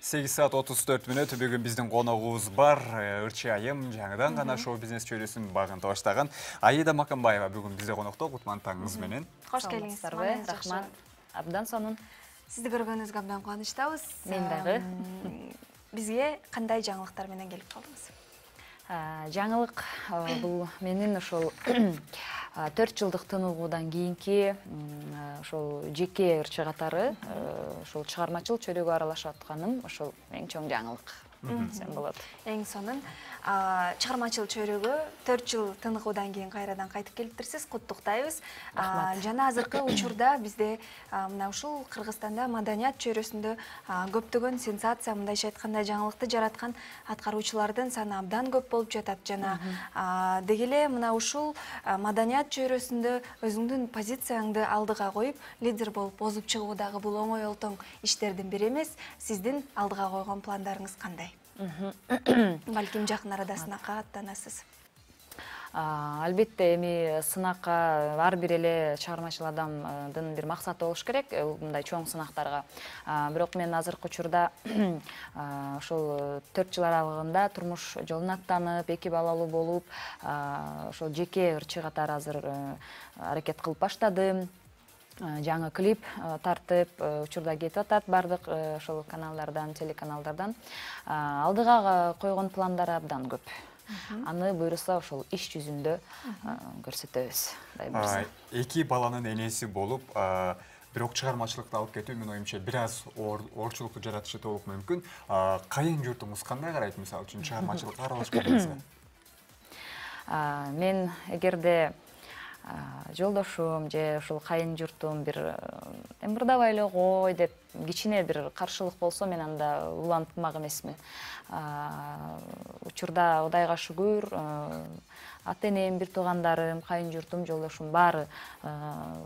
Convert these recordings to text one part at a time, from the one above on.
8 saat 34 мүнөт бүгүн биздин коногубуз бар. Ырчы айым жаңыдан гана шоу бизнес чөйрөсүн багынта баштаган Аида Маканбаева бүгүн бизде конокто. Кутман таңыңыз менен. Кош келиңиз. Рахман. Абдан сонун. Сизди көргөнүзгө абдан кубанычтабыз. Мен дагы. Бизге кандай жаңылыктар менен келип калдыңыз? Жаңылык бул менин ошол 4 жылдык тыныгуудан кийинки ошол жеке ырчы катары ошол чыгармачыл чөйрөгө аралашып атканым ошол эң чоң жаңылык десем болот. Эң сонун чыгармачыл чөйрөгө 4 жыл тыныгуудан кийин кайрадан кайтып келиптирсиз. Куттуктайбыз. Жана азыркы учурда бизде мына ушул Кыргызстанда маданият чөйрөсүндө көптөгөн сенсация, мындайча айтканда жаңылыкты жараткан аткаруучулардын саны абдан көп болуп жатат. Жана деги эле мына ушул маданият чөйрөсүндө өзүңдүн позицияңды алдыга коюп, лидер болуп озуп чыгуу дагы бул оңой олтоң иштердин бири эмес. Сиздин алдыга койгон пландарыңыз кандай? Балким жакын арада сынакка аттанасыз. Албетте эми сынакка ар бир эле чыгармачыл адамдын бир максаты болуш керек, мындай чоң сынактарга. Бирок мен азыркы учурда ошол 4 жыл аралыгында турмуш жолуна аттанып, 2 балалуу болуп, ошол жеке ырчы катары азыр аракет кылып баштадым. Жаңы клип тартып, учурда кетип атат бардык ошол каналдардан, телеканалдардан. Алдыга койгон пландар абдан көп. Аны буйруса ошол иш жүзүндө көрсөтөбүз. 2 баланын энеси болуп, бирок чыгармачылыкты алып кетүү менин оюмча бир аз оорчулукту жаратышы толук мүмкүн. Кайын журтуңуз кандай карайт, мисалы үчүн чыгармачылыкка аралашканыңызга? Мен эгерде жолдошум же ушул кайын журтум бир мырдабай эле кой деп кичине бир каршылык болсо, мен анда улантмак эмесмин. Учурда Кудайга шүгүр, ата-энем, бир туугандарым, кайын журтум, жолдошум баары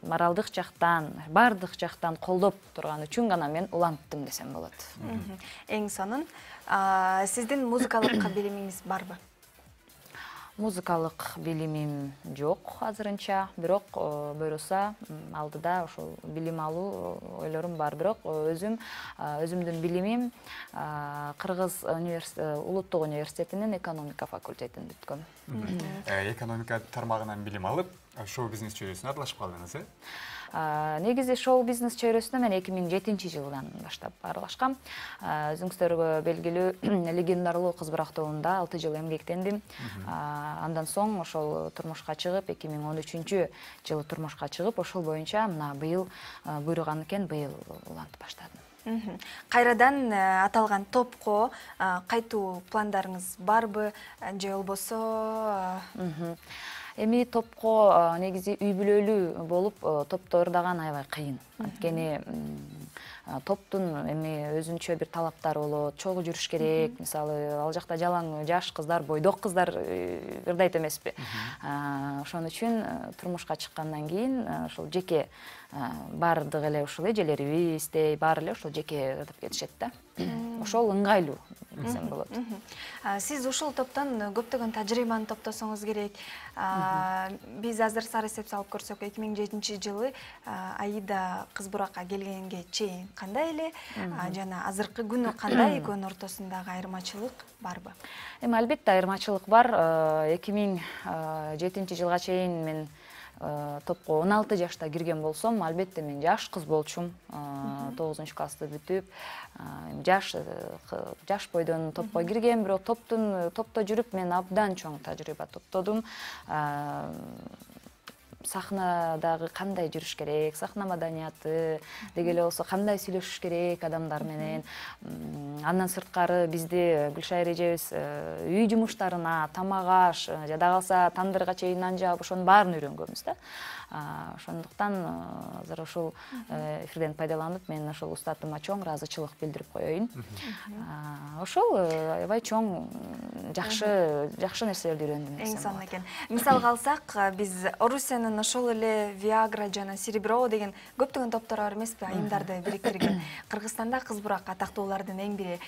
моралдык жактан, бардык жактан колдоп турган үчүн гана мен уланттым десем болот. Эң сонун. Сиздин музыкалык билимиңиз барбы? Музыкалык билимим жок азырынча, бирок буйруса алдыда ошол билим алуу ойлорум бар. Бирок өзүмдүн билимим Кыргыз улуттук университетинин экономика факультетин бүткөм. Экономика тармагынан билим алып, шоу бизнес чөйрөсүнө аралашып калдыңыз, э? Негизи шоу бизнес чөйрөсүнө мен 2007-жылдан баштап аралашкам. Өзүңүздөргө белгилүү легендарлуу Кыз Бурак тобунда 6 жыл эмгектендим. Андан соң ошол турмушка чыгып, 2013-жылы турмушка чыгып, ошол боюнча мына быйыл буйруган экен, быйыл улантып баштадым. Кайрадан аталган топко кайтуу пландарыңыз барбы же болбосо? Эми топко негизи үй бүлөлүү болуп топто ырдаган аябай кыйын. Анткени топтун эми өзүнчө бир талаптары болот, чогуу жүрүш керек. Мисалы, ал жакта жалаң жаш кыздар, бойдок кыздар ырдайт эмеспи. Ошон үчүн турмушка чыккандан кийин ошол жеке бардык эле ушул эжелерибиздей баары эле ошол жеке ырдап кетишет да. Ошол ыңгайлуу десем болот. Сиз ушул топтон көптөгөн тажрыйбаны топтосоңуз керек. Биз азыр сары эсеп салып көрсөк, 2007-жылы Аида Кыз Буракка келгенге чейин кандай эле, жана азыркы күнү кандай, экөөнүн ортосундагы айырмачылык барбы? Эми албетте айырмачылык бар. 2007-жылга чейин мен топко 16 жашта кирген болсом, албетте мен жаш кыз болчумун. 9-классты бүтүп, жаш бойдон топко кирген, бирок топто жүрүп мен абдан чоң тажрыйба топтодум. Сахнадагы кандай жүрүш керек, сахна маданияты, деги эле болсо кандай сүйлөшүш керек адамдар менен. Андан сырткары бизди Гүлшайыр эжебиз үй жумуштарына, тамак аш, жада калса тандырга чейин нан жаап, ошонун баарын үйрөнгөнбүз да. Ошондуктан азыр ушул эфирден пайдаланып, мен ошол устатыма чоң ыраазычылык билдирип коеюн. Ошол аябай чоң жакшы нерселерди үйрөндүм. Эң сонун экен. Мисалга алсак, биз Орусиянын ошол эле Viagra жана Серебро деген көптөгөн топтор бар эмеспи, айымдарды бириктирген. Кыргызстанда Кыз Бурак атактуулардын эң бири.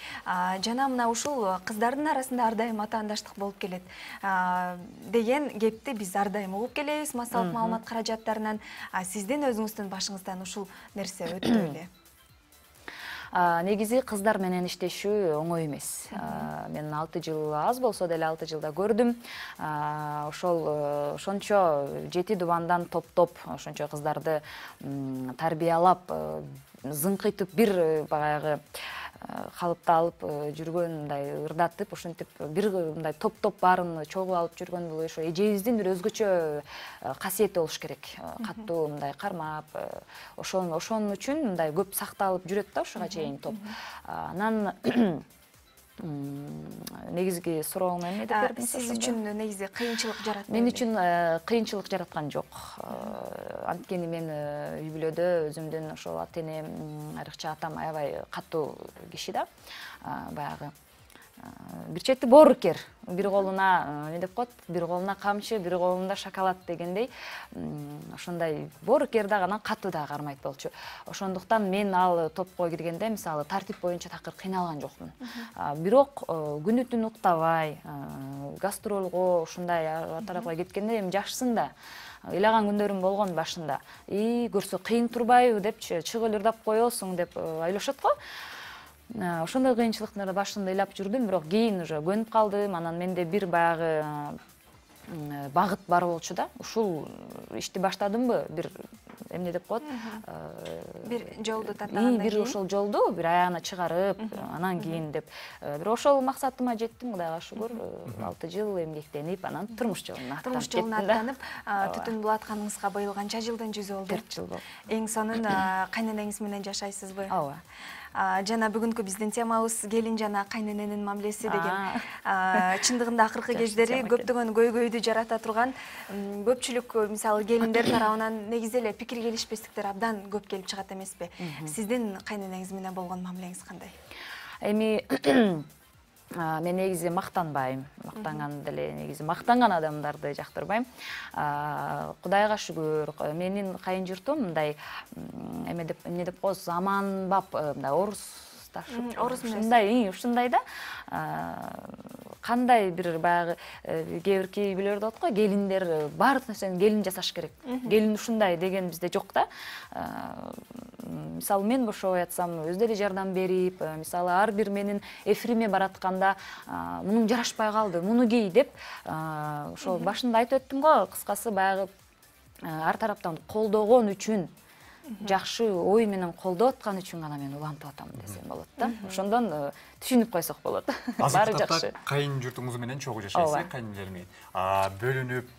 Жана мына ушул кыздардын арасында ар дайым атаандаштык болуп келет деген кепти биз ар дайым угуп келебиз. Массалык маалымат каражаттарынан сиздин өзүңүздүн башыңыздан ушул нерсе өттү беле? Негизи кыздар менен иштешүү оңой эмес. Мен 6 жыл аз болсо деле 6 жылда көрдүм. Ошончо 7 дубандан топтоп ошончо кыздарды тарбиялап, зыңкыйтып бир баягы калыпта алып жүргөн, мындай ырдатып, ошентип бир мындай топ баарын чогуу алып жүргөн бул ошо эжебиздин бир өзгөчө касиети болуш керек. Каттуу мындай кармап, ошон үчүн мындай көп сакталып жүрөт да ошого чейин топ. Анан негизги сурооңо эмне деп бердиңиз? Сиз үчүн негизи кыйынчылык жаратты? Мен үчүн кыйынчылык жараткан жок. Анткени мен үй бүлөдө өзүмдүн ошол ата-энем, айрыкча атам аябай катуу киши да. Баягы бир чети боорукер. Бир колуна эмне деп коет? Бир колуна камчы, бир колунда шоколад дегендей. Ошондой боорукер дагы, анан катуу да кармайт болчу. Ошондуктан мен ал топко киргенде, мисалы, тартип боюнча такыр кыйналган жокмун. Бирок күнү түн уктабай, гастролго ушундай тарапка кеткенде эми жашсың да. Ыйлаган күндөрүм болгон башында. Көрсө кыйын турбайбы депчи, чыгыл ырдап коесуң деп ойлошот го. Ошондой кыйынчылыктарды башында ыйлап жүрдүм, бирок кийин уже көнүп калдым. Анан менде бир баягы багыт бар болчу да. Ушул ишти баштадымбы, бир эмне деп коет? Бир жолду таттаганда бир ошол жолду бир аягына чыгарып, анан кийин деп. Бирок ошол максатыма жеттим, Кудайга шүгүр. 6 жыл эмгектенип, анан турмуш жолуна аттанып, түтүн булатканыңызга быйыл канча жылдын жүзү болду? 4 жыл болду. Эң сонун кайненеңиз менен жашайсызбы? Ооба. Жана бүгүнкү биздин темабыз келин жана кайнененин мамилеси деген. Чындыгында акыркы кездери көптөгөн көйгөйдү жарата турган, көпчүлүк мисалы келиндер тарабынан негизи эле пикир келишпестиктер абдан көп келип чыгат эмеспи? Сиздин кайненеңиз менен болгон мамилеңиз кандай? Эми мен негизи мактанбайм. Мактанган деле негизи мактанган адамдарды жактырбайм. Кудайга шүгүр, менин кайын журтум мындай эмне деп коет, заманбап, мындай орус менен ушундай да. Кандай бир баягы кээ бир үй-бүлөлөр болот го, келиндер баардык нерсени келин жасаш керек. Келин ушундай деген бизде жок да. Мисалы, мен бошобой атсам, өздөрү жардам берип, мисалы, ар бир менин эфириме баратканда, мунуң жарашпай калды, муну кий деп, ошол башында айтып өттүм го, кыскасы баягы ар тараптан колдогон үчүн, жакшы ой менен колдоп аткан үчүн гана мен улантып атам десем болот да. Ошондон түшүнүп койсок болот. Баары жакшы. Кайын журтуңуз менен чогуу жашайсыз, кайнелер менен. Бөлүнүп,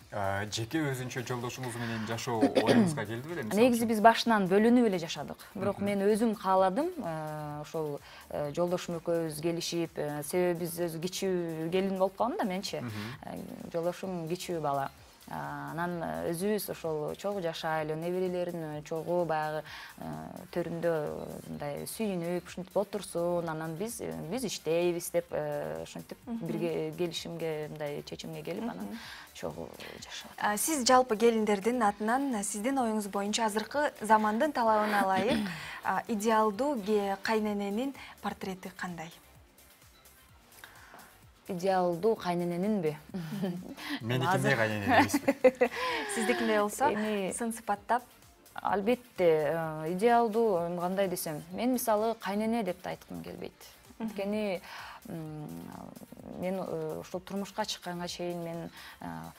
жеке өзүнчө жолдошуңуз менен жашоо оюңузга келди беле? Негизи биз башынан бөлүнүп эле жашадык. Бирок мен өзүм кааладым, ошол жолдошум экөөбүз келишип, себеби биз өзү кичүү келин болуп калдым да менчи. Жолдошум кичүү бала. Анан өзүбүз ошол чогуу жашайлы, неберелерин чогуу баягы төрүндө мындай сүйүнүп, ушинтип отурсун. Анан биз иштейбиз деп ошентип бирге келишимге, мындай чечимге келип, анан чогуу жашап. Сиз жалпы келиндердин атынан сиздин оюңуз боюнча азыркы замандын талабына ылайык идеалдуу кайнененин портрети кандай? Идеалдуу кайнененинби? Меникиндей кайненен эмеспи? Сиздикиндей болсо, сын сыпаттап? Албетте, идеалдуу кандай десем, мен мисалы кайнене деп да айткым келбейт. Анткени мен ошол турмушка чыкканга чейин мен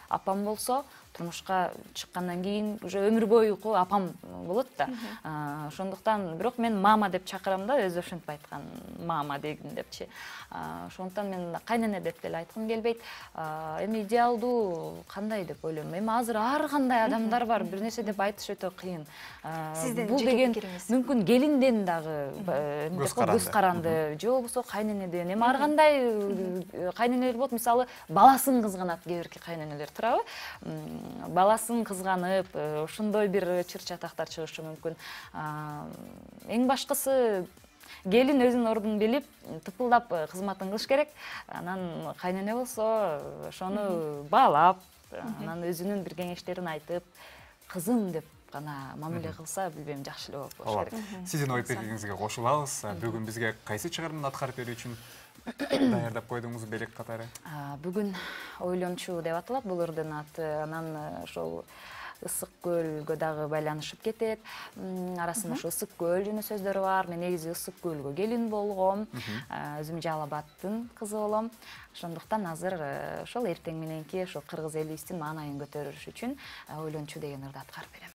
апам болсо, турмушка чыккандан кийин уже өмүр бою апам болот да. Ошондуктан бирок мен мама деп чакырам да, өзү ошентип айткан, мама дегин депчи. Ошондуктан мен кайнене деп деле айткым келбейт. Эми идеалдуу кандай деп ойлойм. Эми азыр ар кандай адамдар бар, бир нерсе деп айтыш өтө кыйын. Сиздин жеке пикириңиз? Мүмкүн келинден дагы көз каранды, же болбосо кайненеден. Эми ар кандай кайненелер болот, мисалы, баласын кызганат кээ бирки кайненелер, туурабы? Баласын кызганып, ошондой бир чыр чатактар чыгышы мүмкүн. Эң башкысы келин өзүнүн ордун билип, тыпылдап кызматын кылыш керек. Анан кайнене болсо, ошону баалап, анан өзүнүн бир кеңештерин айтып, кызым деп гана мамиле кылса, билбейм, жакшы эле болуш керек. Сиздин ой пикириңизге кошулабыз. Бүгүн бизге кайсы чыгарманы аткарып берүү үчүн даярдап койдуңуз белек катары? Бүгүн ойлончу деп аталат бул ырдын аты. Анан ошол ысык көлгө дагы байланышып кетет. Арасында ошо ысык көл жөнүндө сөздөр бар. Мен негизи ысык көлгө келин болгом. Өзүм Жалал Абадтын кызы болом. Ошондуктан азыр ошол эртең мененки ошо кыргыз элибиздин маанайын көтөрүш үчүн ойлончу деген ырды аткарып берем.